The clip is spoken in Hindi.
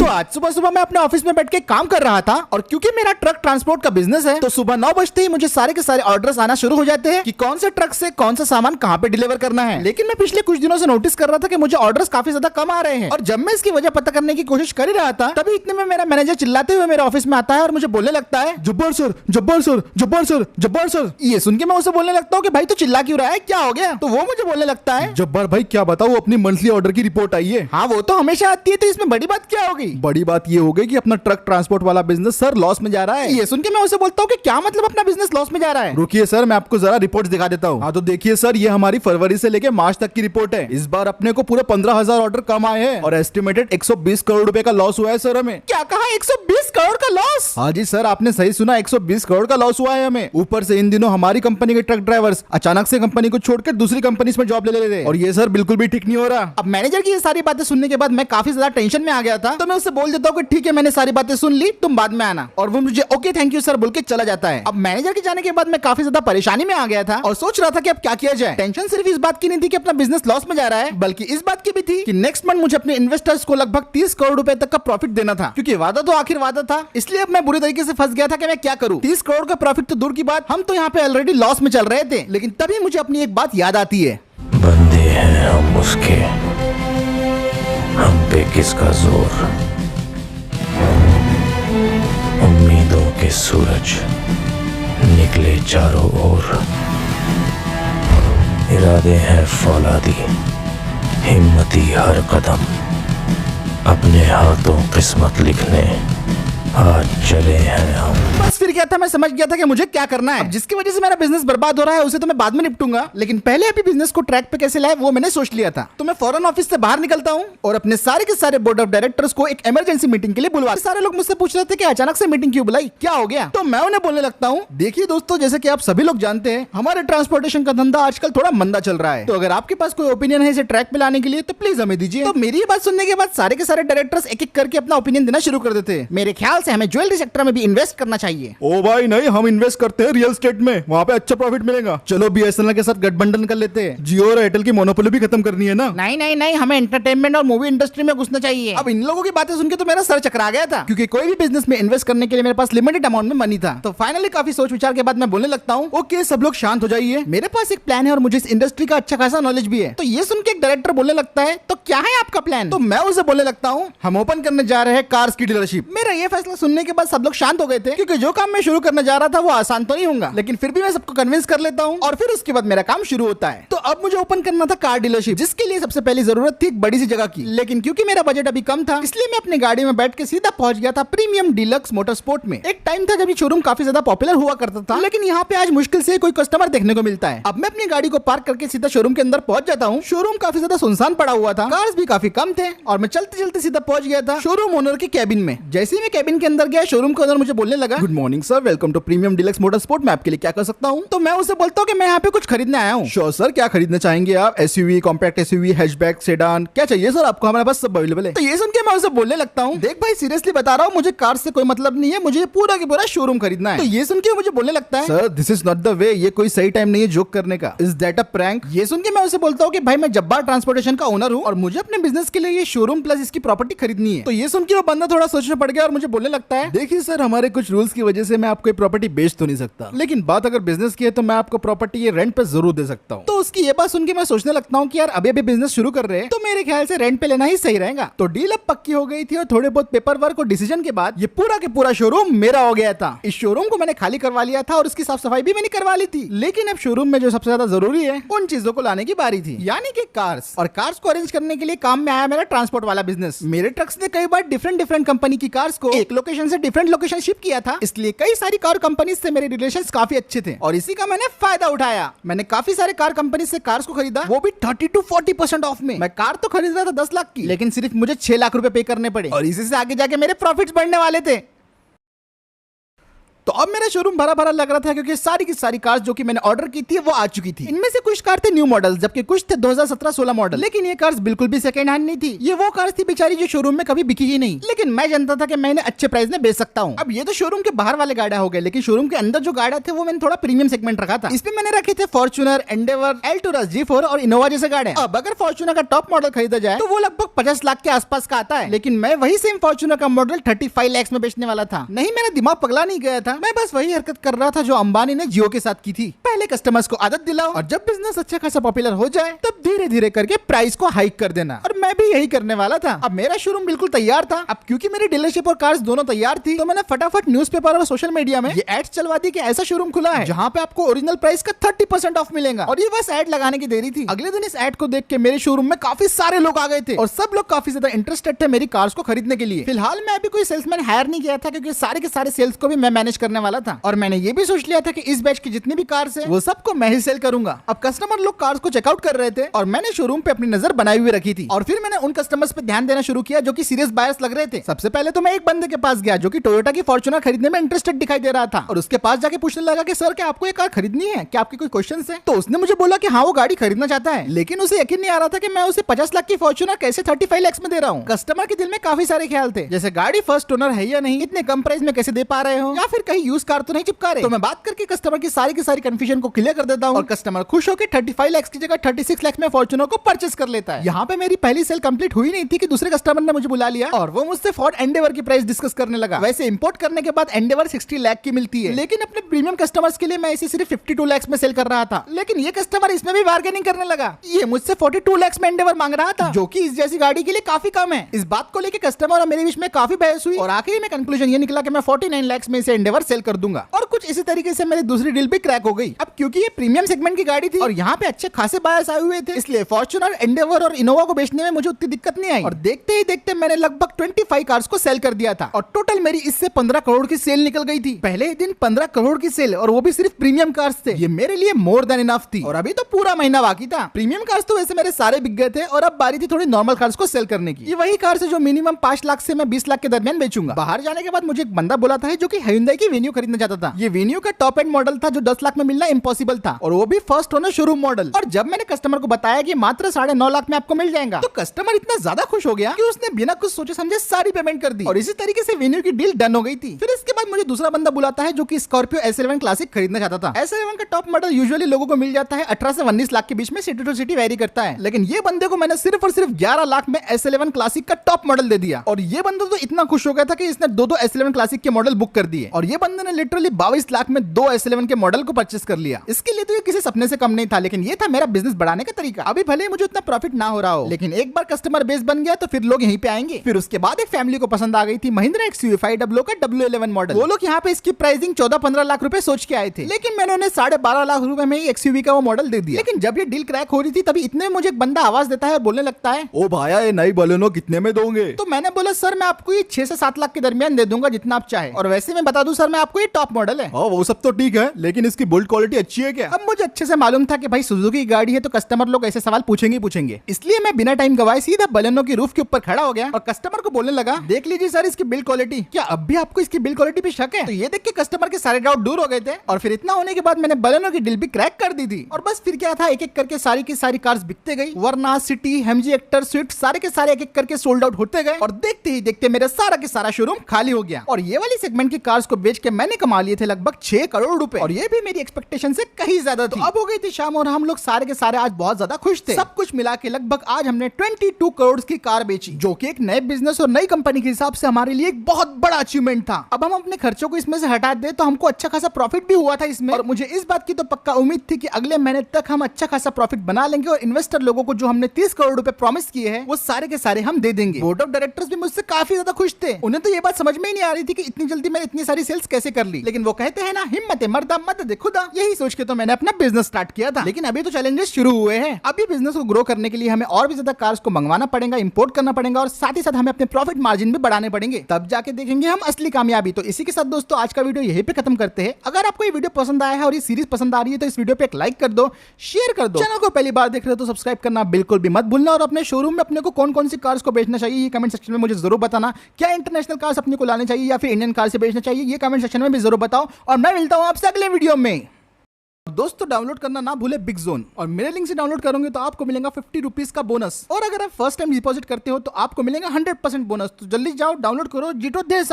आज सुबह सुबह मैं अपने ऑफिस में बैठ के काम कर रहा था और क्योंकि मेरा ट्रक ट्रांसपोर्ट का बिजनेस है तो सुबह 9 बजते ही मुझे सारे के सारे ऑर्डर्स आना शुरू हो जाते हैं कि कौन से ट्रक से कौन सा सामान कहाँ पे डिलीवर करना है। लेकिन मैं पिछले कुछ दिनों से नोटिस कर रहा था कि मुझे ऑर्डर्स काफी ज्यादा कम आ रहे हैं और जब मैं इसकी वजह पता करने की कोशिश कर ही रहा था तभी इतने में मेरा मैनेजर चिल्लाते हुए मेरे ऑफिस में आता है और मुझे बोलने लगता है, Jabbar sir Jabbar sir Jabbar sir Jabbar sir. ये सुन के मैं उसे बोलने लगता हूँ कि भाई तो चिल्ला क्यों रहा है, क्या हो गया? तो वो मुझे बोलने लगता है, जब्बार भाई क्या बताऊँ, अपनी मंथली ऑर्डर की रिपोर्ट आई है। हाँ वो तो हमेशा आती है, तो इसमें बड़ी बात क्या होगी? बड़ी बात ये हो गई कि अपना ट्रक ट्रांसपोर्ट वाला बिजनेस सर लॉस में जा रहा है। ये सुन के मैं उसे बोलता हूँ कि क्या मतलब अपना बिजनेस लॉस में जा रहा है? रुकिए सर, मैं आपको जरा रिपोर्ट दिखा देता हूँ। हाँ तो देखिए सर, ये हमारी फरवरी से लेके मार्च तक की रिपोर्ट है। इस बार अपने को पूरे 15,000 ऑर्डर कम आए हैं और एस्टिमेटेड 120 करोड़ रुपए का लॉस हुआ है सर हमें। क्या कहा, 120 करोड़ का लॉस? हाँ जी सर, आपने सही सुना, 120 करोड़ का लॉस हुआ है हमें। ऊपर से इन दिनों हमारी कंपनी के ट्रक ड्राइवर्स अचानक से कंपनी को छोड़कर दूसरी कंपनी में जॉब ले रहे और ये सर बिल्कुल भी ठीक नहीं हो रहा। अब मैनेजर की ये सारी बातें सुनने के बाद मैं काफी ज्यादा टेंशन में आ गया था, तो मैं उससे बोल देता हूँ कि ठीक है मैंने सारी बातें सुन ली, तुम बाद में आना। और वो मुझे ओके थैंक यू सर बोल के चला जाता है। अब मैनेजर के जाने के बाद मैं काफी ज्यादा परेशानी में आ गया था और सोच रहा था कि अब क्या किया जाए। टेंशन सिर्फ इस बात की नहीं थी कि अपना बिजनेस लॉस में जा रहा है, बल्कि इस बात की भी थी कि नेक्स्ट मंथ मुझे अपने इन्वेस्टर्स को लगभग 30 करोड़ रुपए तक का प्रॉफिट देना था, क्योंकि वादा तो आखिर वादा था। इसलिए अब मैं बुरी तरीके से फंस गया था कि मैं क्या करूं। 30 करोड़ का प्रॉफिट तो दूर की बात, हम तो यहाँ पे ऑलरेडी लॉस में चल रहे थे। लेकिन तभी मुझे अपनी एक बात याद आती है, बंदे हैं हम उसके, हम पे किसका जोर। उम्मीदों के सूरज निकले चारों ओर, इरादे हैं फौलादी, हिम्मती हर कदम, अपने हाथों किस्मत लिखने आज चले हैं हम। बस फिर क्या था, मैं समझ गया था कि मुझे क्या करना है। अब जिसकी वजह से मेरा बिजनेस बर्बाद हो रहा है उसे तो मैं बाद में निपटूंगा, लेकिन पहले अभी बिजनेस को ट्रैक पे कैसे लाए वो मैंने सोच लिया था। तो मैं फौरन ऑफिस से बाहर निकलता हूँ और अपने सारे के सारे बोर्ड ऑफ डायरेक्टर्स को एक इमरजेंसी मीटिंग के लिए बुलवा। सारे लोग मुझसे पूछ रहे थे कि अचानक से मीटिंग क्यों बुलाई, क्या हो गया? तो मैं उन्हें बोलने लगता हूँ, देखिए दोस्तों, जैसे कि आप सभी लोग जानते हैं हमारे ट्रांसपोर्टेशन का धंधा आजकल थोड़ा मंदा चल रहा है, तो अगर आपके पास कोई ओपिनियन है इसे ट्रैक पे लाने के लिए तो प्लीज हमें दीजिए। तो मेरी बात सुनने के बाद सारे के सारे डायरेक्टर्स एक एक करके अपना ओपिनियन देना शुरू कर देते हैं। मेरे ख्याल से हमें ज्वेलरी सेक्टर में भी इन्वेस्ट करना चाहिए। ओ भाई नहीं, हम इन्वेस्ट करते हैं रियल एस्टेट में, वहाँ पे अच्छा प्रॉफिट मिलेगा। चलो बीएसएनएल के साथ गठबंधन कर लेते हैं, जियो और एयरटेल की मोनोपोली भी खत्म करनी है ना। नहीं नहीं नहीं, हमें एंटरटेनमेंट और मूवी इंडस्ट्री में घुसना चाहिए। अब इन लोगों की बातें सुन के तो मेरा सर चकरा गया था, क्योंकि कोई भी बिजनेस में इन्वेस्ट करने के लिए मेरे पास लिमिटेड अमाउंट में मनी था। तो फाइनली काफी सोच विचार के बाद मैं बोलने लगता हूँ, ओके सब लोग शांत हो जाइए, मेरे पास एक प्लान है और मुझे इस इंडस्ट्री का अच्छा खासा नॉलेज भी है। तो ये सुन के एक डायरेक्टर बोलने लगता है, तो क्या है आपका प्लान? तो मैं उसे बोलने लगता हूँ, हम ओपन करने जा रहे हैं कार्स की डीलरशिप। मेरा ये फैसला सुनने के बाद सब लोग शांत हो गए थे, क्योंकि जो काम मैं शुरू करने जा रहा था वो आसान तो नहीं होगा, लेकिन फिर भी मैं सबको कन्विंस कर लेता हूँ और फिर उसके बाद मेरा काम शुरू होता है। तो अब मुझे ओपन करना था कार डीलरशिप, जिसके लिए सबसे पहली जरूरत थी एक बड़ी सी जगह की। लेकिन क्योंकि मेरा बजट अभी कम था, इसलिए मैं अपनी गाड़ी में बैठ के सीधा पहुंच गया था प्रीमियम डीलक्स मोटरस्पोर्ट में। एक टाइम था जब ये शोरूम काफी ज्यादा पॉपुलर हुआ करता था, लेकिन यहाँ पे आज मुश्किल से कोई कस्टमर देखने को मिलता है। अब मैं अपनी गाड़ी को पार्क करके सीधा शोरूम के अंदर पहुंच जाता हूँ। शोरूम काफी ज्यादा सुनसान पड़ा हुआ था, कार्स भी काफी कम थे और मैं चलते चलते सीधा पहुंच गया था शोरूम ओनर के कैबिन में। जैसे ही मैं कैबिन के अंदर गया, शोरूम के ओनर मुझे बोलने लगा, good morning sir, welcome to premium deluxe motorsport, मैं आपके लिए क्या कर सकता हूँ? तो मैं उसे बोलता हूँ कि मैं यहाँ पे कुछ खरीदने आया हूँ। श्योर सर, क्या खरीदना चाहेंगे आप? SUV, compact SUV, hatchback, sedan, क्या चाहिए सर आपको? हमारे पास सब अवेलेबल है। तो ये सुन के मैं उसे बोलने लगता हूँ, देख भाई सीरियसली बता रहा हूँ, मुझे कार से कोई मतलब नहीं है, मुझे पूरा के पूरा शोरूम खरीदना है। तो ये सुन के मुझे बोलने लगता है, sir this is not the way, ये कोई सही टाइम नहीं है जोक करने का। Is that a prank? ये सुन के मैं उसे बोलता हूँ कि भाई मैं जब्बार ट्रांसपोर्टेशन का ओनर हूँ और मुझे अपने बिजनेस के लिए ये शोरूम प्लस इसकी प्रॉपर्टी खरीदनी है। तो ये सुन के वो बंदा थोड़ा सोचने पड़ गया और मुझे बोलने लगता है, देखिए सर, हमारे कुछ रूल्स की वजह से मैं आपको प्रॉपर्टी बेच तो नहीं सकता, लेकिन बात अगर बिजनेस की है तो मैं आपको प्रॉपर्टी ये रेंट पे जरूर दे सकता हूँ। तो उसकी ये बात सुन के मैं सोचने लगता हूँ कि यार अभी अभी बिजनेस शुरू कर रहे हैं, तो मेरे ख्याल से रेंट पे लेना ही सही रहेगा। तो डील अब पक्की हो गई थी और थोड़े बहुत पेपर वर्क और डिसीजन के बाद ये पूरा के पूरा शोरूम मेरा हो गया था। इस शोरूम को मैंने खाली करवा लिया था और उसकी साफ सफाई भी मैंने करवा ली थी। लेकिन अब शोरूम में जो सबसे ज्यादा जरूरी है उन चीजों को लाने की बारी थी, यानी कि कार्स। और कार्स को अरेंज करने के लिए काम में आया मेरा ट्रांसपोर्ट वाला बिजनेस। मेरे ट्रक्स ने कई बार डिफरेंट कंपनी की कार्स को एक लोकेशन से डिफरेंट लोकेशन शिप किया था, इसलिए कई सारी कार कंपनी से मेरे रिलेशंस काफी अच्छे थे और इसी का मैंने फायदा उठाया। मैंने काफी सारे कार कंपनी से कार्स को खरीदा, वो भी 30 to 40% ऑफ में। मैं कार तो खरीद रहा था 10 लाख की, लेकिन सिर्फ मुझे 6 लाख रुपए पे करने पड़े और इसी से आगे जाके मेरे प्रॉफिट्स बढ़ने वाले थे। तो अब मेरा शोरूम भरा भरा लग रहा था क्योंकि सारी की सारी कार्स जो कि मैंने ऑर्डर की थी वो आ चुकी थी। इनमें से कुछ कार थे न्यू मॉडल, जबकि कुछ थे 2017-16 मॉडल। लेकिन ये कार्स बिल्कुल भी सेकंड हैंड नहीं थी। ये वो कार्स थी बेचारी जो शोरूम में कभी बिकी ही नहीं, लेकिन मैं जानता था कि मैं इन्हें अच्छे प्राइस में बेच सकता हूँ। अब ये तो शोरूम के बाहर वाले गाड़ियां हो गए, लेकिन शोरूम के अंदर जो गाड़ियां थे वो मैंने थोड़ा प्रीमियम सेगमेंट रखा था। इसमें मैंने रखे थे फॉर्च्यूनर, एंडेवर, एल्टोरस, G4 और इनोवा जैसे गाड़ियां। अब अगर फॉर्च्यूनर का टॉप मॉडल खरीदा जाए तो वो लगभग 50 लाख के आसपास का आता है, लेकिन मैं वही सेम फॉर्च्यूनर का मॉडल 35 लाख में बेचने वाला था। नहीं, मेरा दिमाग पगला नहीं गया था, मैं बस वही हरकत कर रहा था जो अंबानी ने जियो के साथ की थी। पहले कस्टमर्स को आदत दिलाओ और जब बिजनेस अच्छा खासा पॉपुलर हो जाए तब धीरे धीरे करके प्राइस को हाइक कर देना। और मैं भी यही करने वाला था। अब मेरा शोरूम बिल्कुल तैयार था। अब क्योंकि मेरी डीलरशिप और कार्स दोनों तैयार थी तो मैंने फटाफट न्यूज़पेपर और सोशल मीडिया में ये एड्स चलवा दी कि ऐसा शोरूम खुला है जहाँ पे आपको ओरिजिनल प्राइस का 30% ऑफ मिलेगा। और ये बस एड लगाने की देरी थी। अगले दिन इस एड को देख के मेरे शोरूम में काफी सारे लोग आ गए थे और सब लोग काफी ज्यादा इंटरेस्टेड थे मेरी कार्स को खरीदने के लिए। फिलहाल मैं अभी कोई सेल्समैन हायर नहीं किया था क्योंकि सारे के सारे सेल्स को भी मैं मैनेज करने वाला था। और मैंने ये भी सोच लिया था कि इस बैच की जितनी भी कार्स है वो सबको मैं ही सेल करूंगा। अब कस्टमर लोग कार्स को चेकआउट कर रहे थे और मैंने शोरूम पे अपनी नजर बनाई हुई रखी थी। और फिर मैंने उन कस्टमर्स पे ध्यान देना शुरू किया जो कि सीरियस बायर्स लग रहे थे। सबसे पहले तो मैं एक बंदे के पास गया जो कि टोयोटा की फॉर्च्यूनर खरीदने में इंटरेस्टेड दिखाई दे रहा था और उसके पास जाके पूछने लगा कि सर क्या आपको ये कार खरीदनी है, क्या आपके कोई क्वेश्चन है? तो उसने मुझे बोला कि हाँ वो गाड़ी खरीदना चाहता है, लेकिन उसे यकीन नहीं आ रहा था कि मैं उसे 50 लाख की फॉर्च्यूनर कैसे 35 लाख में दे रहा हूँ। कस्टमर के दिल में काफी सारे ख्याल थे, जैसे गाड़ी फर्स्ट ओनर है या नहीं, इतने कम प्राइस में कैसे दे पा रहे हो, या फिर कहीं यूज कार तो नहीं चिपका रहे। तो मैं बात करके कस्टमर की सारी कंफ्यूजन को क्लियर कर देता हूँ और कस्टमर खुश होकर 35 लाख की जगह 36 लाख में फॉर्च्यूनर को परचेस कर लेता है। यहाँ पे मेरी पहली सेल कंप्लीट हुई नहीं थी कि दूसरे कस्टमर ने मुझे बुला लिया और वो मुझसे फोर्ड एंडेवर की प्राइस डिस्कस करने लगा। वैसे इंपोर्ट करने के बाद एंडेवर 60 लाख की मिलती है, लेकिन अपने प्रीमियम कस्टमर्स के लिए मैं इसे सिर्फ 52 लाख में सेल कर रहा था। लेकिन ये कस्टमर इसमें भी बार्गेनिंग करने लगा। ये मुझसे 42 लाख में एंडेवर मांग रहा था, जो कि इस जैसी गाड़ी के लिए काफी कम है। इस बात को लेकर कस्टमर और मेरे बीच में काफी बहस हुई और आखिर में कंक्लूजन ये निकला कि मैं 49 लाख में इसे एंडेवर सेल कर दूंगा। और कुछ इसी तरीके से मेरी दूसरी डील भी क्रैक हो गई। अब क्योंकि ये प्रीमियम सेगमेंट की गाड़ी थी और यहाँ पे अच्छे खासे बायर्स आए हुए थे, इसलिए फॉर्च्यूनर, एंडेवर और इनोवा को बेचने में मुझे उतनी दिक्कत नहीं आई। और देखते ही देखते मैंने लगभग 25 कार्स को सेल कर दिया था और टोटल मेरी इससे 15 करोड़ की सेल निकल गई थी। पहले ही दिन 15 करोड़ की सेल, और वो भी सिर्फ प्रीमियम कार्स थे। ये मेरे लिए मोर देन इनफ थी और अभी तो पूरा महीना बाकी था। प्रीमियम कार्स तो वैसे मेरे सारे बिक गए थे और अब बारी थी थोड़ी नॉर्मल कार्स को सेल करने की। ये वही कार्स है जो मिनिमम 5 लाख से मैं 20 लाख के दरमियान बेचूंगा। बाहर जाने के बाद मुझे एक बंदा बोला था जो कि Hyundai की वेन्यू खरीदना चाहता था। ये वेन्यू का टॉप एंड मॉडल था जो 10 लाख में मिलना इम्पॉसिबल था, और वो भी फर्स्ट ओनर शोरूम मॉडल। और जब मैंने कस्टमर को बताया कि मात्र 9.5 लाख में आपको मिल जाएगा, तो कस्टमर इतना ज्यादा खुश हो गया कि उसने बिना कुछ सोचे समझे सारी पेमेंट कर दी और इसी तरीके से वेन्यू की डील डन हो गई थी। फिर इसके बाद मुझे दूसरा बंदा बुलाता है जो कि स्कॉर्पियो S11 क्लासिक खरीदना चाहता था। S11 का टॉप मॉडल यूजुअली लोगों को मिल जाता है 18 से 19 लाख के बीच में, सिटी टू सिटी वेरी करता है। लेकिन ये बंदे को मैंने सिर्फ और सिर्फ 11 लाख में S11 क्लासिक का टॉप मॉडल दे दिया। और ये बंदा तो इतना खुश हो गया था कि इसने दो S11 क्लासिक के मॉडल बुक कर दिए और ये बंदे ने लिटरली 22 लाख में 2 S11 के मॉडल को परचेस कर लिया। इसके लिए तो ये किसी सपने से कम नहीं था, लेकिन ये था मेरा बिजनेस बढ़ाने का तरीका। अभी भले ही मुझे उतना प्रॉफिट ना हो रहा हो, लेकिन एक बार कस्टमर बेस बन गया तो फिर लोग यहीं पे आएंगे। फिर उसके बाद एक फैमिली को पसंद आ गई थी महिंद्रा XUV500 का W11 मॉडल। वो लोग यहाँ पे इसकी प्राइसिंग 14-15 लाख रुपए सोच के आए थे, लेकिन मैंने उन्हें 12.5 लाख रुपए में ही XUV का वो मॉडल दे दिया। लेकिन जब ये डील क्रैक हो रही थी तभी इतने मुझे एक बंदा आवाज देता है और बोलने लगता है, ओ भाया ये नई बलेनो कितने में दोगे? तो मैंने बोला सर मैं आपको ये 6 से 7 लाख के दरमियान दे दूंगा जितना आप चाहे। और वैसे मैं बता दूं सर मैं आपको ये टॉप मॉडल है। हाँ वो सब तो ठीक है, लेकिन इसकी बिल्ड क्वालिटी अच्छी है क्या? अब मुझे अच्छे से मालूम था कि भाई सुजुकी की गाड़ी है तो कस्टमर लोग ऐसे सवाल पूछेंगे, इसलिए मैं बिना टाइम गवाए सीधा बलेनो की रूफ के ऊपर खड़ा हो गया और कस्टमर को बोलने लगा, देख लीजिए सर इसकी बिल्ड क्वालिटी। क्या अब भी आपको इसकी बिल्ड क्वालिटी पे शक है? तो ये देख के कस्टमर के सारे डाउट दूर हो गए थे और फिर इतना होने के बाद मैंने बलेनो की डील भी क्रैक कर दी थी। और बस फिर क्या था, एक एक करके सारी की सारी कार्स बिकते गई। वरना, सिटी, MG हेक्टर, स्विफ्ट सारे के सारे एक एक करके सोल्ड आउट होते गए और देखते ही देखते मेरा सारा के सारा शोरूम खाली हो गया। और ये वाली सेगमेंट की कार्स को बेच के मैंने कमा लिए थे लगभग 6 करोड़ रुपए और ये भी मेरी एक्सपेक्टेशन से कहीं ज्यादा थी। अब हो गई थी शाम और हम लोग सारे के सारे आज बहुत ज्यादा खुश थे। सब कुछ मिला के लगभग आज हमने 22 करोड़ की कार बेची, जो कि एक नए बिजनेस और नई कंपनी के हिसाब से हमारे लिए एक बहुत बड़ा अचीवमेंट था। अब हम अपने खर्चों को इसमें से हटा दे तो हमको अच्छा खासा प्रॉफिट भी हुआ था इसमें, और मुझे इस बात की तो पक्का उम्मीद थी कि अगले महीने तक हम अच्छा खासा प्रॉफिट बना लेंगे और इन्वेस्टर लोगों को जो हमने 30 करोड़ रुपए प्रॉमिस किए हैं वो सारे के सारे हम दे देंगे। बोर्ड ऑफ डायरेक्टर्स भी मुझसे काफी ज्यादा खुश थे। उन्हें तो ये बात समझ में ही नहीं आ रही थी कि इतनी जल्दी मैंने इतनी सारी सेल्स कैसे कर ली, लेकिन वो कहते हैं ना, हिम्मत मर्दा मदद खुदा, यही सोच के तो मैंने अपना बिजनेस स्टार्ट किया था। लेकिन अभी तो चैलेंजेस शुरू हुए हैं। अभी बिजनेस को ग्रो करने के लिए हमें और भी ज्यादा कार्स को मंगवाना पड़ेगा, इंपोर्ट करना पड़ेगा और साथ ही साथ हमें अपने प्रॉफिट मार्जिन भी बढ़ाने पड़ेंगे, तब जाके देखेंगे हम असली कामयाबी। तो इसी के साथ दोस्तों आज का वीडियो यहीं पे खत्म करते हैं। अगर आपको ये वीडियो पसंद आया है और ये सीरीज पसंद आ रही है तो इस वीडियो पे एक लाइक कर दो, शेयर कर दो। चैनल को पहली बार देख रहे हो तो सब्सक्राइब करना बिल्कुल भी मत भूलना और अपने शोरूम में अपने को कौन कौन सी कार्स को बेचना चाहिए ये कमेंट सेक्शन में मुझे जरूर बताना। क्या इंटरनेशनल कार्स अपने को लाने चाहिए या फिर इंडियन कार से बेचना चाहिए, ये कमेंट कमेंट सेक्शन में भी जरूर बताओ और मैं मिलता हूँ आपसे अगले वीडियो में। दोस्तों डाउनलोड करना ना भूले बिग जोन, और मेरे लिंक से डाउनलोड करोगे तो आपको मिलेगा 50 रुपीज का बोनस, और अगर आप फर्स्ट टाइम डिपॉजिट करते हो तो आपको मिलेगा 100% बोनस। तो जल्दी जाओ डाउनलोड करो जीटो देर